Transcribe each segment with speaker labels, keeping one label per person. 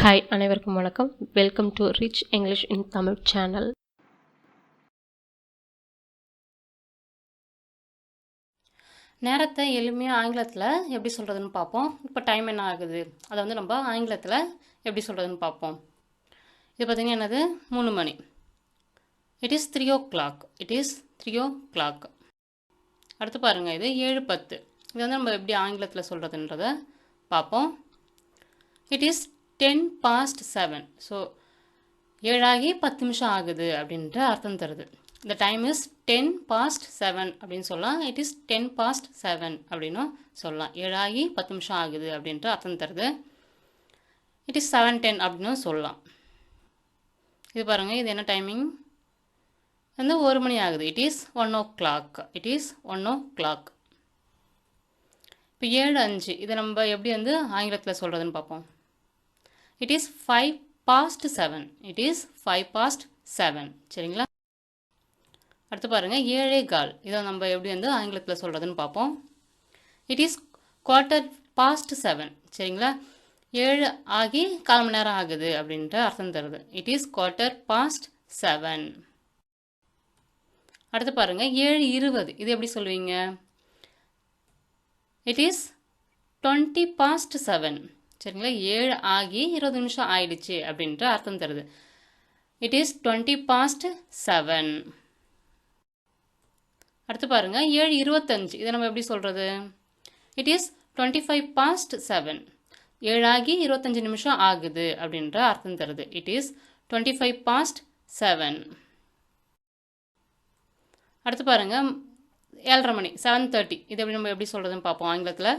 Speaker 1: Hi அனைவருக்கும் வணக்கம். Welcome to rich English in Tamil channel. நேரத்தை எளிமையாக ஆங்கிலத்தில் எப்படி சொல்கிறதுன்னு பார்ப்போம். இப்போ டைம் என்ன ஆகுது அதை வந்து நம்ம ஆங்கிலத்தில் எப்படி சொல்கிறதுன்னு பார்ப்போம். இது பார்த்திங்கன்னா என்னது 3 மணி. It is 3 o'clock. It is 3 o'clock. அடுத்து பாருங்கள், இது 7:10. இது வந்து நம்ம எப்படி ஆங்கிலத்தில் சொல்கிறதுன்றதை பார்ப்போம். It is 10 past 7. ஸோ 7 10 நிமிஷம் ஆகுது அப்படின்ற அர்த்தம் தருது. இந்த டைம் இஸ் 10 past 7 அப்படின்னு சொல்லலாம். இட் இஸ் 10 past 7 அப்படின்னும் சொல்லலாம். 7 10 நிமிஷம் ஆகுது அப்படின்ற அர்த்தம் தருது. இட் இஸ் 7:10 அப்படின்னும் சொல்லலாம். இது பாருங்கள், இது என்ன டைமிங் வந்து 1 மணி ஆகுது. It is 1 o'clock. It is 1 o'clock. இப்போ 7:05 இதை நம்ம எப்படி வந்து ஆங்கிலத்தில் சொல்கிறதுன்னு பார்ப்போம். It is 5 past 7. It is 5 past 7. சரிங்களா? அடுத்து பாருங்கள், 7:15 இதை நம்ம எப்படி வந்து ஆங்கிலத்தில் சொல்கிறதுன்னு பார்ப்போம். It is 1/4 past 7. சரிங்களா? 7 ஆகி 1/4 மணி நேரம் ஆகுது அப்படின்ற அர்த்தம் தருது. It is 1/4 past 7. அடுத்து பாருங்கள், 7:20 இது எப்படி சொல்லுவீங்க? It is 20 past 7. சரிங்களா? 7 ஆகி 20 நிமிஷம் ஆயிடுச்சு அப்படின்ற அர்த்தம் தருது. It is 20 past 7. அடுத்து பாருங்க, 7:25 இதை நம்ம எப்படி சொல்கிறது? It is 25 past 7. 7 ஆகி 25 நிமிஷம் ஆகுது அப்படின்ற அர்த்தம் தருது. It is 25 past 7. அடுத்து பாருங்க, 7:30 மணி 7:30 இது எப்படி நம்ம எப்படி சொல்கிறதுன்னு பார்ப்போம் ஆங்கிலத்தில்.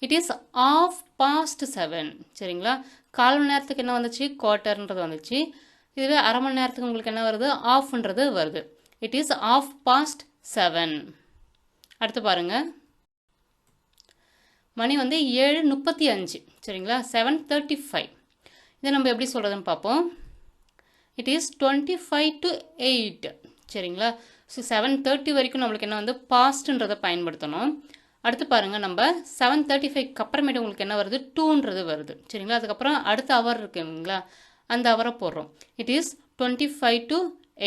Speaker 1: It is 1/2 past 7. சரிங்களா? 1/4 மணி நேரத்துக்கு என்ன வந்துச்சு? குவார்ட்டர்ன்றது வந்துச்சு. இதுவே அரை மணி நேரத்துக்கு உங்களுக்கு என்ன வருது? ஆஃப்ன்றது வருது. It is 1/2 past 7. அடுத்து பாருங்கள், மணி வந்து 7:35. சரிங்களா? 7:35 இதை நம்ம எப்படி சொல்கிறதுன்னு பார்ப்போம். It is 25 to 8. சரிங்களா? ஸோ 7:30 வரைக்கும் நம்மளுக்கு என்ன வந்து பாஸ்ட்ன்றதை பயன்படுத்தணும். அடுத்து பாருங்கள், நம்ம 7:35க்கு அப்புறமேட்டு உங்களுக்கு என்ன வருது? 2ன்றது வருது. சரிங்களா? அதுக்கப்புறம் அடுத்த அவர் இருக்குங்களா, அந்த அவரை போடுறோம். It is 25 to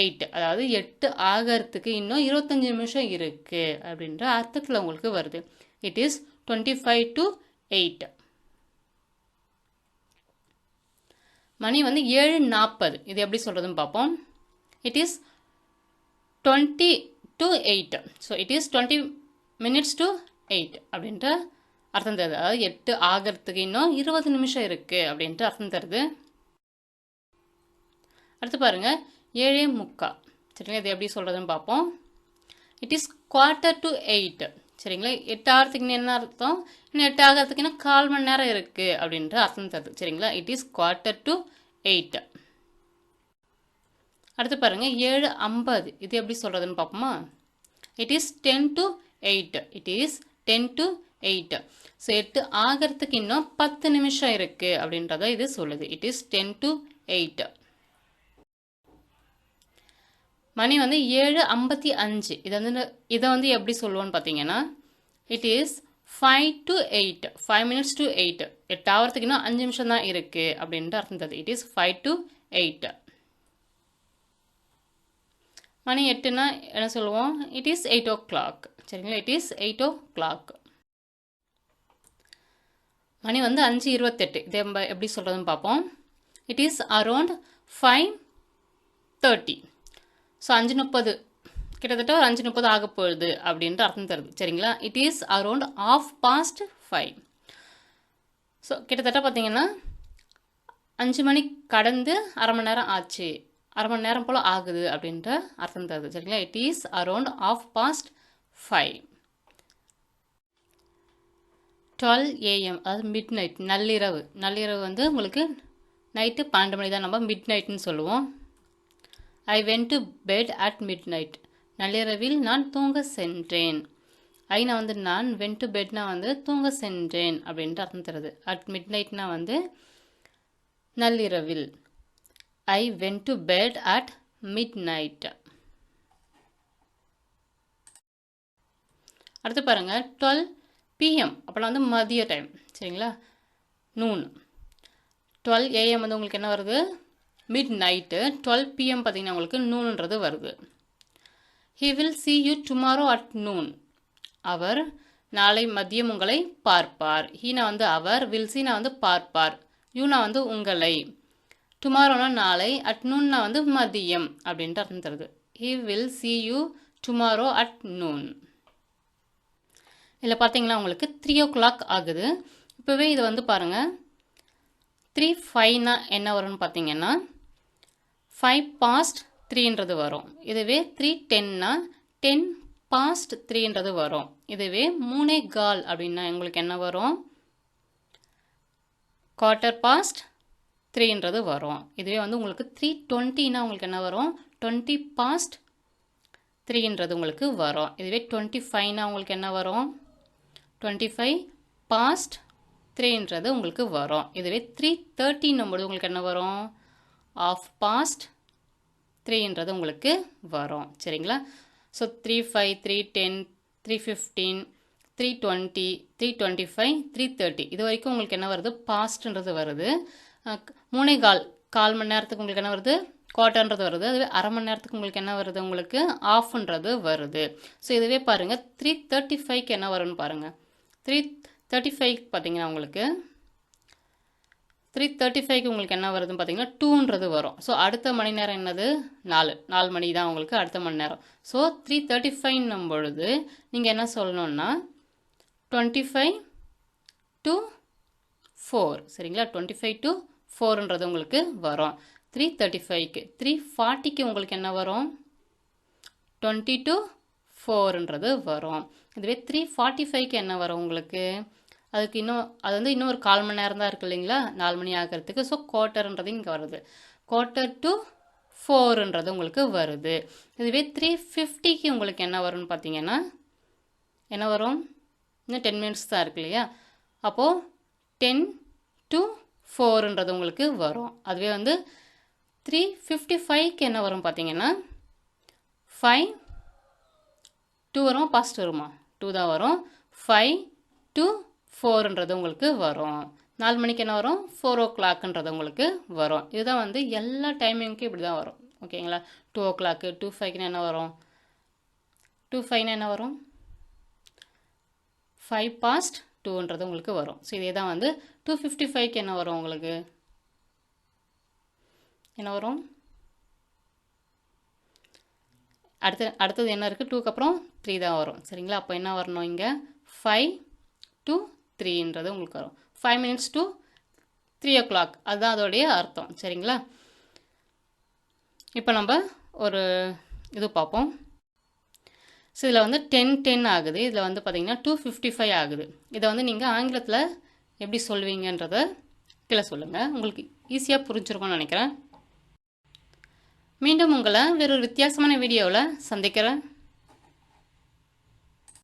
Speaker 1: 8. அதாவது 8 ஆகிறதுக்கு இன்னும் 25 நிமிஷம் இருக்குது அப்படின்ற அர்த்தத்தில் உங்களுக்கு வருது. It is 25 to 8. மணி வந்து 7:40 இது எப்படி சொல்கிறதுன்னு பார்ப்போம். It is 20 to 8. So it is 20 minutes to 8 அப்படின்ற அர்த்தம் தருது. அதாவது 8 ஆகிறதுக்கு இன்னும் 20 நிமிஷம் இருக்குது அப்படின்ட்டு அர்த்தம் தருது. அடுத்து பாருங்கள், 7:45. சரிங்களா? இது எப்படி சொல்கிறதுன்னு பார்ப்போம். It is 1/4 to 8. சரிங்களா? 8 ஆகிறதுக்கு என்ன அர்த்தம்? இன்னும் 8 ஆகிறதுக்கு இன்னும் 1/4 மணி நேரம் இருக்குது அப்படின்ற அர்த்தம் தருது. சரிங்களா? It is 1/4 to 8. அடுத்து பாருங்கள், 7:50 இது எப்படி சொல்கிறதுன்னு பார்ப்போமா. It is 10 to 8. It is 10 to 8. So 8 ஆகிறதுக்கு இன்னும் 10 நிமிஷம் இருக்குது அப்படின்றத இது சொல்லுது. It is 10 to 8. மணி வந்து 7:55 இதை வந்து எப்படி சொல்லுவோன்னு பார்த்தீங்கன்னா, it is 5 to 8. 5 minutes to 8. 8 ஆகிறதுக்கு இன்னும் 5 நிமிஷம் தான் இருக்குது அப்படின்ற அர்த்தம் தருது. It is 5 to 8. மணி 8னா என்ன சொல்லுவோம்? It is 8 o'clock. சரிங்களா? It is 8 o'clock. மணி வந்து 5:28 இதை நம்ம எப்படி சொல்கிறதுன்னு பார்ப்போம். It is around 5:30. ஸோ 5:30 கிட்டத்தட்ட ஒரு 5:30 ஆக போகுது அப்படின்ற அர்த்தம் தருது. சரிங்களா? It is around 1/2 past 5. So கிட்டத்தட்ட பார்த்தீங்கன்னா 5 மணி கடந்து அரை மணி நேரம் ஆச்சு, அரை மணி நேரம் போல் ஆகுது அப்படின்ற அர்த்தம் தருது. சரிங்களா? It is around 1/2 past 5. 12 AM அதாவது மிட் நைட், நள்ளிரவு. நள்ளிரவு வந்து உங்களுக்கு நைட்டு 12 மணி தான் நம்ம மிட் நைட்னு சொல்லுவோம். I went to bed at midnight. நள்ளிரவில் நான் தூங்க சென்றேன். ஐனா வந்து நான், வென்ட் டு பெட்னா வந்து தூங்க சென்றேன் அப்படின்ற அர்த்தம் தருது. அட் மிட் நைட்னா வந்து நள்ளிரவில். I went to bed at midnight. அடுத்து பாருங்கள், 12 PM அப்போலாம் வந்து மதிய டைம். சரிங்களா? நூன். 12 AM வந்து உங்களுக்கு என்ன வருது மிட் நைட்டு. 12 PM பார்த்தீங்கன்னா உங்களுக்கு நூன்ன்றது வருது. He will see you tomorrow at noon. அவர் நாளை மதியம் உங்களை பார்ப்பார். ஹீனா வந்து அவர், வில் சீனா வந்து பார்ப்பார், யூனா வந்து உங்களை, டுமாரோனா நாளை, அட் நூன்னா வந்து மதியம் அப்படின்ட்டு அர்த்தம் தருது. He will see you tomorrow at noon. இதில் பார்த்தீங்கன்னா உங்களுக்கு 3 o'clock ஆகுது. இப்போவே இது வந்து பாருங்கள் 3:05னா என்ன வரும்னு பார்த்தீங்கன்னா 5 past 3ன்றது வரும். இதுவே 3:10னா 10 past 3ன்றது வரும். இதுவே 3:15 அப்படின்னா உங்களுக்கு என்ன வரும் quarter past 3ன்றது வரும். இதுவே வந்து உங்களுக்கு 3:20னா உங்களுக்கு என்ன வரும் 20 past 3ன்றது உங்களுக்கு வரும். இதுவே 25னா உங்களுக்கு என்ன வரும் 25 past 3ன்றது உங்களுக்கு வரும். இதுவே 3:30 உங்களுக்கு என்ன வரும் half past 3ன்றது உங்களுக்கு வரும். சரிங்களா? ஸோ 3:05 3:10 3:15 3:20 3:25 3:30 இது வரைக்கும் உங்களுக்கு என்ன வருது பாஸ்ட்ன்றது வருது. 3:15 கால் மணி நேரத்துக்கு உங்களுக்கு என்ன வருது குவார்ட்டர்ன்றது வருது. அதுவே அரை மணி நேரத்துக்கு உங்களுக்கு என்ன வருது உங்களுக்கு ஆஃப்ன்றது வருது. ஸோ இதுவே பாருங்கள் 3:35க்கு என்ன வரும்னு பாருங்கள். 3:35 பார்த்தீங்கன்னா உங்களுக்கு 3:35க்கு உங்களுக்கு என்ன வருதுன்னு பார்த்தீங்கன்னா 2ன்றது வரும். ஸோ அடுத்த மணி நேரம் என்னது 4 மணி தான் உங்களுக்கு அடுத்த மணி நேரம். ஸோ 3:35 பொழுது நீங்கள் என்ன சொல்லணும்னா 25 to 4 சரிங்களா? 25 to 4ன்றது உங்களுக்கு வரும் 3:35க்கு. 3:40க்கு உங்களுக்கு என்ன வரும் 20 to 4ன்றது வரும். இதுவே 3:45க்கு என்ன வரும் உங்களுக்கு அதுக்கு அது வந்து இன்னும் ஒரு 1/4 மணி நேரம் தான் இருக்குது இல்லைங்களா 4 மணி ஆகிறதுக்கு. ஸோ குவார்ட்டர்ன்றது இங்கே வருது. குவார்ட்டர் டு 4ன்றது உங்களுக்கு வருது. இதுவே 3:50க்கு உங்களுக்கு என்ன வரும்னு பார்த்தீங்கன்னா என்ன வரும் இன்னும் 10 மினிட்ஸ் தான் இருக்கு இல்லையா? அப்போது 10 to 4ன்றது உங்களுக்கு வரும். அதுவே வந்து 3:55க்கு என்ன வரும் பார்த்தீங்கன்னா 5 2 வரும் பாஸ்ட் வருமா 2 தான் வரும். 5 to 4ன்றது உங்களுக்கு வரும். 4 மணிக்கு என்ன வரும் 4 o'clockன்றது உங்களுக்கு வரும். இதுதான் வந்து எல்லா டைமிங்க்கும் இப்படி தான் வரும். ஓகேங்களா? 2 o'clock 2:05க்கு என்ன வரும் 2:05னா என்ன வரும் 5 past 2ன்றது உங்களுக்கு வரும். ஸோ இதே தான் வந்து 2:55க்கு என்ன வரும் உங்களுக்கு என்ன வரும் அடுத்தது என்ன இருக்குது 2க்கு அப்புறம் 3 தான் வரும். சரிங்களா? அப்போ என்ன வரணும் இங்கே 5 to 3ன்றது உங்களுக்கு வரும். 5 minutes to 3 o'clock அதுதான் அதோடைய அர்த்தம். சரிங்களா? இப்போ நம்ம ஒரு இது பார்ப்போம். ஸோ இதில் வந்து 10:10 ஆகுது. இதில் வந்து பார்த்தீங்கன்னா 2:55 ஆகுது. இதை வந்து நீங்கள் ஆங்கிலத்தில் எப்படி சொல்வீங்கன்றதை கீழே சொல்லுங்கள். உங்களுக்கு ஈஸியாக புரிஞ்சிருக்கும்னு நினைக்கிறேன். மீண்டும் உங்களை வேறொரு வித்தியாசமான வீடியோவில் சந்திக்கிறேன்.